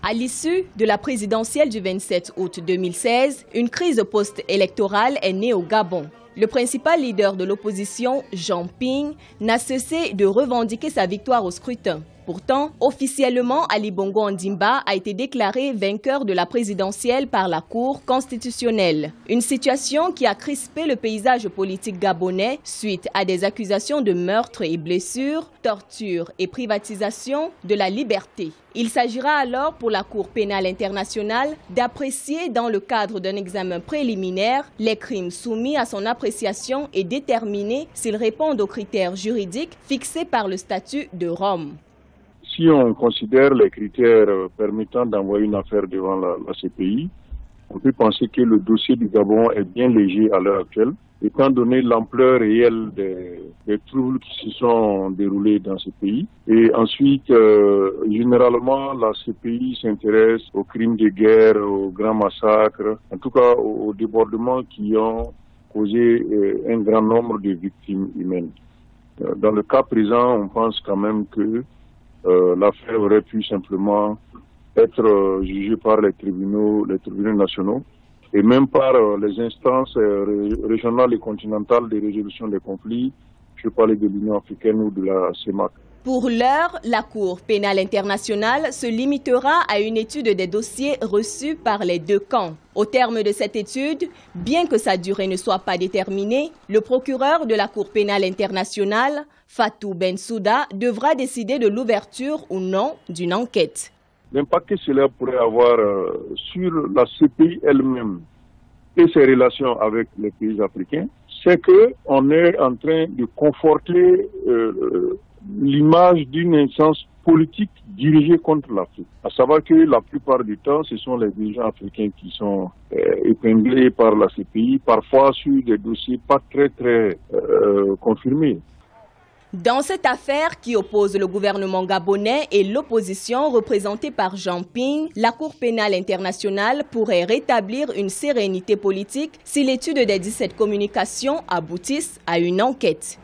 À l'issue de la présidentielle du 27 août 2016, une crise post-électorale est née au Gabon. Le principal leader de l'opposition, Jean Ping, n'a cessé de revendiquer sa victoire au scrutin. Pourtant, officiellement, Ali Bongo Ondimba a été déclaré vainqueur de la présidentielle par la Cour constitutionnelle. Une situation qui a crispé le paysage politique gabonais suite à des accusations de meurtre et blessures, torture et privatisation de la liberté. Il s'agira alors pour la Cour pénale internationale d'apprécier dans le cadre d'un examen préliminaire les crimes soumis à son appréciation et déterminer s'ils répondent aux critères juridiques fixés par le statut de Rome. Si on considère les critères permettant d'envoyer une affaire devant la CPI, on peut penser que le dossier du Gabon est bien léger à l'heure actuelle, étant donné l'ampleur réelle des troubles qui se sont déroulés dans ce pays. Et ensuite, généralement, la CPI s'intéresse aux crimes de guerre, aux grands massacres, en tout cas aux débordements qui ont causé un grand nombre de victimes humaines. Dans le cas présent, on pense quand même que l'affaire aurait pu simplement être jugée par les tribunaux nationaux et même par les instances régionales et continentales de résolution des conflits. Je parlais de l'Union africaine ou de la CEMAC. Pour l'heure, la Cour pénale internationale se limitera à une étude des dossiers reçus par les deux camps. Au terme de cette étude, bien que sa durée ne soit pas déterminée, le procureur de la Cour pénale internationale, Fatou Bensouda, devra décider de l'ouverture ou non d'une enquête. L'impact que cela pourrait avoir sur la CPI elle-même et ses relations avec les pays africains, c'est qu'on est en train de conforter l'image d'une instance politique dirigée contre l'Afrique. À savoir que la plupart du temps, ce sont les dirigeants africains qui sont épinglés par la CPI, parfois sur des dossiers pas très confirmés. Dans cette affaire qui oppose le gouvernement gabonais et l'opposition représentée par Jean Ping, la Cour pénale internationale pourrait rétablir une sérénité politique si l'étude des 17 communications aboutisse à une enquête.